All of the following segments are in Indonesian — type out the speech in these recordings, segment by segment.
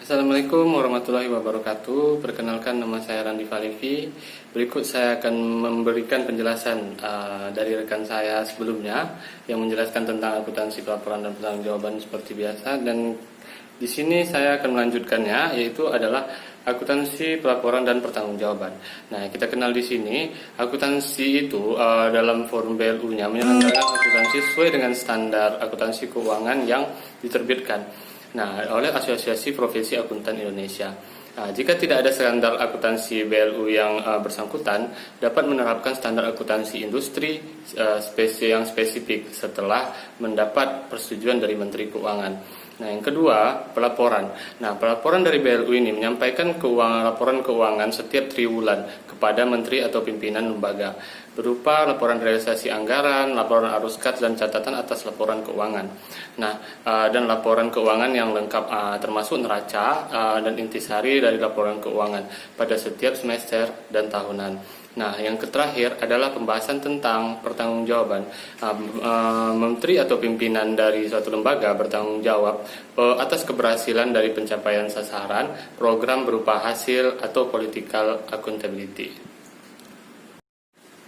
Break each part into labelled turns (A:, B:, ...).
A: Assalamualaikum warahmatullahi wabarakatuh. Perkenalkan, nama saya Randi Falevi. Berikut saya akan memberikan penjelasan dari rekan saya sebelumnya yang menjelaskan tentang akuntansi pelaporan dan pertanggungjawaban seperti biasa. Dan di sini saya akan melanjutkannya, yaitu adalah akuntansi pelaporan dan pertanggungjawaban. Nah, kita kenal di sini akuntansi itu dalam forum BLU-nya menyelenggarakan akuntansi sesuai dengan standar akuntansi keuangan yang diterbitkan oleh Asosiasi Profesi Akuntan Indonesia. Jika tidak ada standar akuntansi BLU yang bersangkutan, dapat menerapkan standar akuntansi industri yang spesifik setelah mendapat persetujuan dari Menteri Keuangan. Nah, yang kedua, pelaporan. Nah, pelaporan dari BLU ini menyampaikan laporan keuangan setiap triwulan kepada menteri atau pimpinan lembaga berupa laporan realisasi anggaran, laporan arus kas, dan catatan atas laporan keuangan. Nah, dan laporan keuangan yang lengkap termasuk neraca dan intisari dari laporan keuangan pada setiap semester dan tahunan. Nah, yang terakhir adalah pembahasan tentang pertanggungjawaban. Menteri atau pimpinan dari suatu lembaga bertanggung jawab atas keberhasilan dari pencapaian sasaran, program berupa hasil atau political accountability.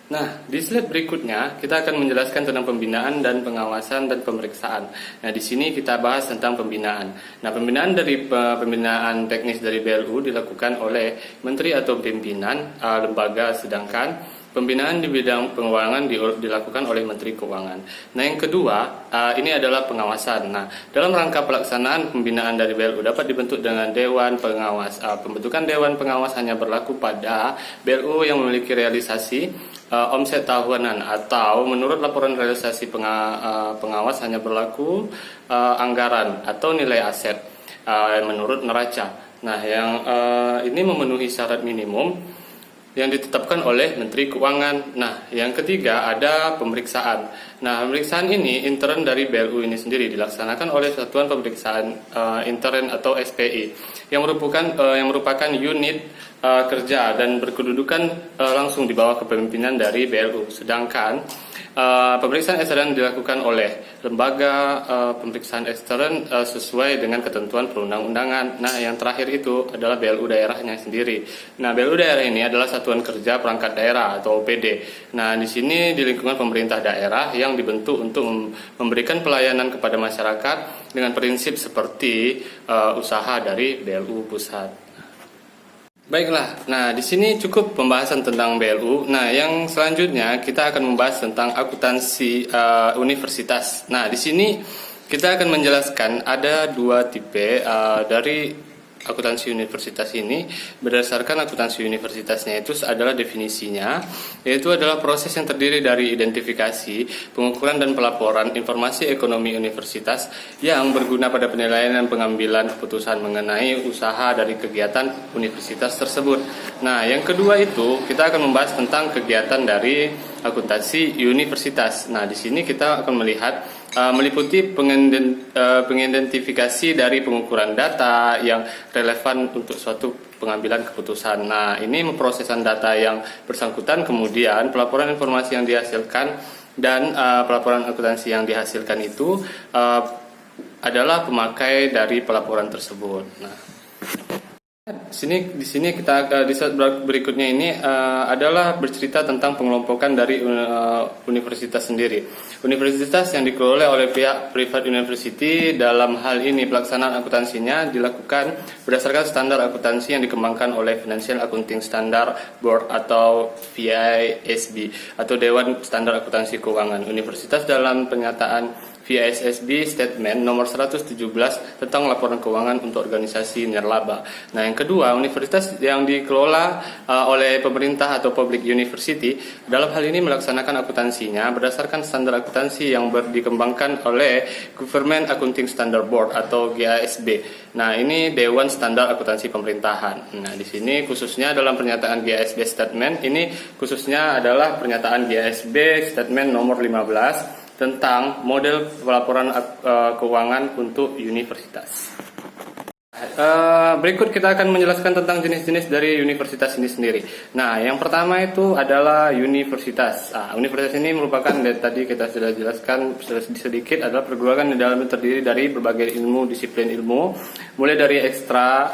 A: Nah, di slide berikutnya kita akan menjelaskan tentang pembinaan dan pengawasan dan pemeriksaan. Nah, di sini kita bahas tentang pembinaan. Nah, pembinaan teknis dari BLU dilakukan oleh menteri atau pimpinan lembaga, sedangkan pembinaan di bidang keuangan dilakukan oleh Menteri Keuangan. Nah, yang kedua, ini adalah pengawasan. Nah, dalam rangka pelaksanaan pembinaan dari BLU dapat dibentuk dengan Dewan Pengawas. Pembentukan Dewan Pengawas hanya berlaku pada BLU yang memiliki realisasi omset tahunan, atau menurut laporan realisasi pengawas hanya berlaku anggaran atau nilai aset menurut neraca. Nah, yang ini memenuhi syarat minimum yang ditetapkan oleh Menteri Keuangan. Nah, yang ketiga ada pemeriksaan. Nah, pemeriksaan ini intern dari BLU ini sendiri dilaksanakan oleh Satuan Pemeriksaan Intern atau SPI yang merupakan unit kerja dan berkedudukan langsung di bawah kepemimpinan dari BLU. Sedangkan pemeriksaan ekstern dilakukan oleh lembaga pemeriksaan ekstern sesuai dengan ketentuan perundang-undangan. Nah, yang terakhir itu adalah BLU daerahnya sendiri. Nah, BLU daerah ini adalah satuan kerja perangkat daerah atau OPD. Nah, di sini di lingkungan pemerintah daerah yang dibentuk untuk memberikan pelayanan kepada masyarakat dengan prinsip seperti usaha dari BLU pusat. Baiklah, nah di sini cukup pembahasan tentang BLU. Nah, yang selanjutnya kita akan membahas tentang akuntansi universitas. Nah, di sini kita akan menjelaskan ada dua tipe dari akuntansi universitas ini. Berdasarkan akuntansi universitasnya itu adalah definisinya, yaitu adalah proses yang terdiri dari identifikasi, pengukuran dan pelaporan informasi ekonomi universitas yang berguna pada penilaian dan pengambilan keputusan mengenai usaha dari kegiatan universitas tersebut. Nah, yang kedua itu kita akan membahas tentang kegiatan dari akuntansi universitas. Nah, di sini kita akan melihat meliputi pengidentifikasi dari pengukuran data yang relevan untuk suatu pengambilan keputusan. Nah, ini memproseskan data yang bersangkutan, kemudian pelaporan informasi yang dihasilkan dan pelaporan akuntansi yang dihasilkan itu adalah pemakai dari pelaporan tersebut. Nah, di sini kita di slide berikutnya ini adalah bercerita tentang pengelompokan dari universitas sendiri. Universitas yang dikelola oleh pihak private university, dalam hal ini pelaksanaan akuntansinya dilakukan berdasarkan standar akuntansi yang dikembangkan oleh Financial Accounting Standard Board atau FISB atau Dewan Standar Akuntansi Keuangan. Universitas dalam pernyataan FISB Statement nomor 117 tentang laporan keuangan untuk organisasi nirlaba. Nah, yang kedua, universitas yang dikelola oleh pemerintah atau public university dalam hal ini melaksanakan akuntansinya berdasarkan standar akuntansi yang dikembangkan oleh Government Accounting Standard Board atau GASB. Nah, ini Dewan Standar Akuntansi Pemerintahan. Nah, di sini khususnya dalam pernyataan GASB Statement ini khususnya adalah pernyataan GASB Statement nomor 15 tentang model pelaporan keuangan untuk universitas. Berikut kita akan menjelaskan tentang jenis-jenis dari universitas ini sendiri. Nah, yang pertama itu adalah universitas. Universitas ini merupakan tadi kita sudah jelaskan sedikit adalah perguruan di dalamnya terdiri dari berbagai ilmu, disiplin ilmu, mulai dari ekstra,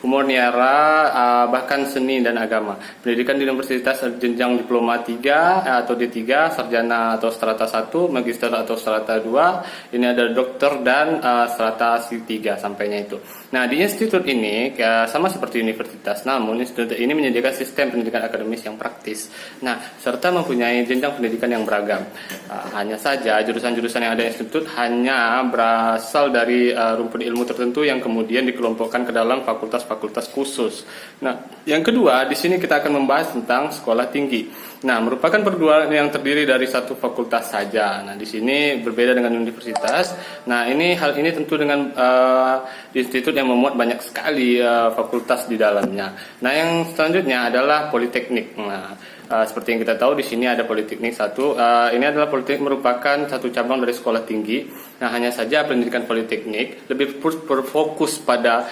A: humaniora, bahkan seni dan agama. Pendidikan di universitas jenjang diploma 3 atau D3, sarjana atau strata 1, magister atau strata 2. Ini ada dokter dan strata C3 sampainya itu. Nah, di institut ini sama seperti universitas, namun institut ini menyediakan sistem pendidikan akademis yang praktis. Nah, serta mempunyai jenjang pendidikan yang beragam. Hanya saja jurusan-jurusan yang ada di institut hanya berasal dari rumpun ilmu tertentu yang kemudian dikelompokkan ke dalam fakultas-fakultas khusus. Nah, yang kedua di sini kita akan membahas tentang sekolah tinggi. Nah, merupakan perguruan yang terdiri dari satu fakultas saja. Nah, di sini berbeda dengan universitas. Nah, hal ini tentu dengan di institut yang memuat banyak sekali fakultas di dalamnya. Nah, yang selanjutnya adalah politeknik. Nah, seperti yang kita tahu di sini ada politeknik satu. Ini adalah politeknik merupakan satu cabang dari sekolah tinggi. Nah, hanya saja pendidikan politeknik lebih berfokus pada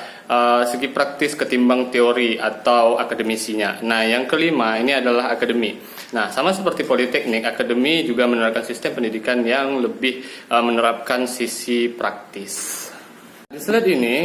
A: segi praktis ketimbang teori atau akademisinya. Nah, yang kelima ini adalah akademi. Nah, sama seperti politeknik, akademi juga menerapkan sistem pendidikan yang lebih menerapkan sisi praktis. Di slide ini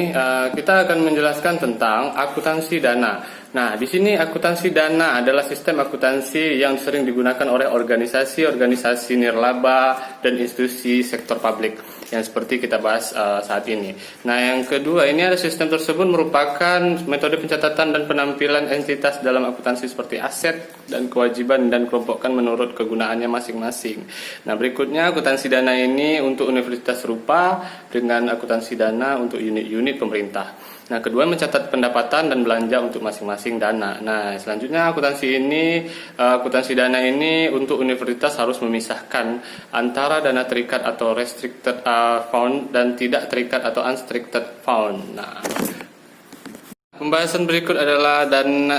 A: kita akan menjelaskan tentang akuntansi dana. Nah, di sini akuntansi dana adalah sistem akuntansi yang sering digunakan oleh organisasi-organisasi nirlaba dan institusi sektor publik yang seperti kita bahas saat ini. Nah, yang kedua, ini ada sistem tersebut merupakan metode pencatatan dan penampilan entitas dalam akuntansi seperti aset dan kewajiban dan kelompokkan menurut kegunaannya masing-masing. Nah, berikutnya akuntansi dana ini untuk universitas serupa dengan akuntansi dana untuk unit-unit pemerintah. Nah, kedua mencatat pendapatan dan belanja untuk masing-masing dana. Nah, selanjutnya akuntansi dana ini untuk universitas harus memisahkan antara dana terikat atau restricted fund dan tidak terikat atau unrestricted fund. Nah, pembahasan berikut adalah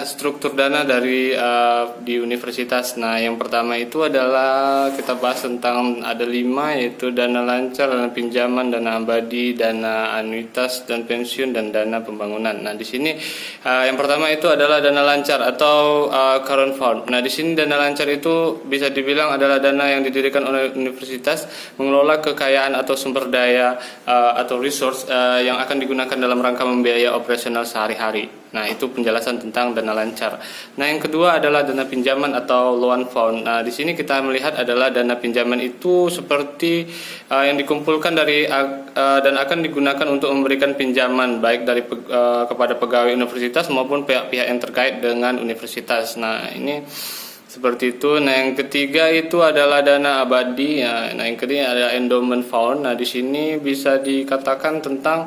A: struktur dana di universitas. Nah, yang pertama itu adalah kita bahas tentang ada 5, yaitu dana lancar, dana pinjaman, dana abadi, dana anuitas dan pensiun, dan dana pembangunan. Nah, di sini yang pertama itu adalah dana lancar atau current fund. Nah, di sini dana lancar itu bisa dibilang adalah dana yang didirikan oleh universitas mengelola kekayaan atau sumber daya atau resource yang akan digunakan dalam rangka membiayai operasional sehari-hari. Nah, itu penjelasan tentang dana lancar. Nah, yang kedua adalah dana pinjaman atau loan fund. Nah, di sini kita melihat adalah dana pinjaman itu seperti yang dikumpulkan dan akan digunakan untuk memberikan pinjaman baik kepada pegawai universitas maupun pihak-pihak yang terkait dengan universitas. Nah, ini seperti itu. Nah, yang ketiga itu adalah dana abadi. Nah, yang ketiga ada endowment fund. Nah, di sini bisa dikatakan tentang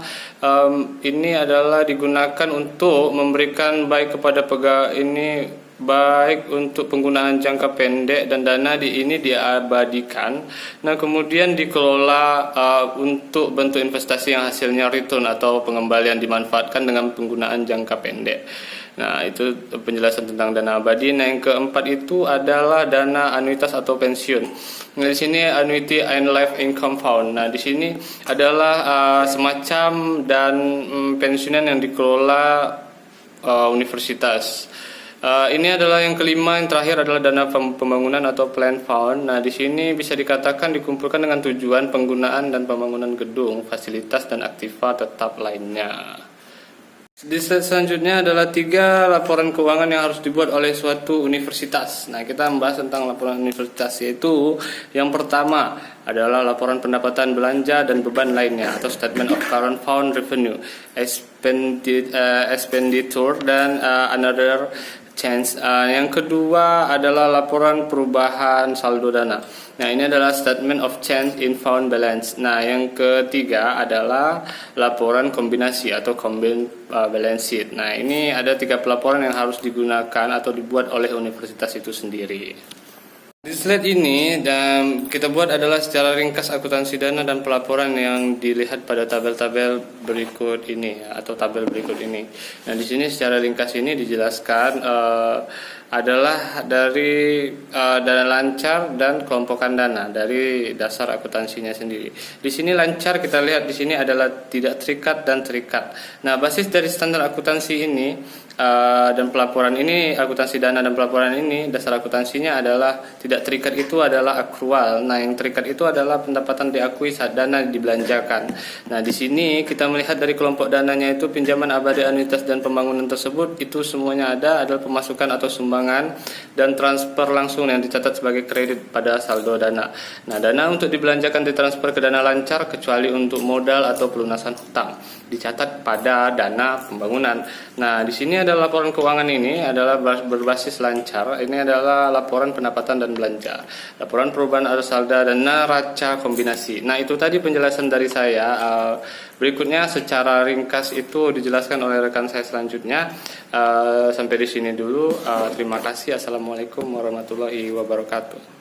A: ini adalah digunakan untuk memberikan baik kepada pegawai ini baik untuk penggunaan jangka pendek, dan dana ini diabadikan. Nah, kemudian dikelola untuk bentuk investasi yang hasilnya return atau pengembalian dimanfaatkan dengan penggunaan jangka pendek. Nah, itu penjelasan tentang dana abadi. Nah, yang keempat itu adalah dana anuitas atau pensiun. Nah, di sini annuity and life income fund. Nah, di sini adalah semacam pensiunan yang dikelola universitas. Ini adalah yang kelima, yang terakhir adalah dana pembangunan atau plan fund. Nah, di sini bisa dikatakan dikumpulkan dengan tujuan penggunaan dan pembangunan gedung, fasilitas dan aktiva tetap lainnya. Di slide selanjutnya adalah 3 laporan keuangan yang harus dibuat oleh suatu universitas. Nah, kita membahas tentang laporan universitas, yaitu yang pertama adalah laporan pendapatan belanja dan beban lainnya atau statement of current fund revenue, expenditure dan another change. Yang kedua adalah laporan perubahan saldo dana. Nah, ini adalah statement of change in fund balance. Nah, yang ketiga adalah laporan kombinasi atau combined balance sheet. Nah, ini ada 3 pelaporan yang harus digunakan atau dibuat oleh universitas itu sendiri. Di slide ini dan kita buat adalah secara ringkas akuntansi dana dan pelaporan yang dilihat pada tabel-tabel berikut ini atau tabel berikut ini. Nah, di sini secara ringkas ini dijelaskan adalah dari dana lancar dan kelompokan dana dari dasar akuntansinya sendiri. Di sini lancar kita lihat di sini adalah tidak terikat dan terikat. Nah, basis dari standar akuntansi ini dan pelaporan ini, akuntansi dana dan pelaporan ini, dasar akuntansinya adalah tidak terikat itu adalah akrual. Nah, yang terikat itu adalah pendapatan diakui saat dana dibelanjakan. Nah, di sini kita melihat dari kelompok dananya itu pinjaman abadi anuitas dan pembangunan tersebut itu semuanya adalah pemasukan atau sumbangan dan transfer langsung yang dicatat sebagai kredit pada saldo dana. Nah, dana untuk dibelanjakan ditransfer ke dana lancar kecuali untuk modal atau pelunasan hutang dicatat pada dana pembangunan. Nah, di sini ada laporan keuangan ini adalah berbasis lancar. Ini adalah laporan pendapatan dan belanja, laporan perubahan arus saldo dan neraca kombinasi. Nah, itu tadi penjelasan dari saya. Berikutnya secara ringkas itu dijelaskan oleh rekan saya selanjutnya. Sampai di sini dulu. Terima kasih. Assalamualaikum warahmatullahi wabarakatuh.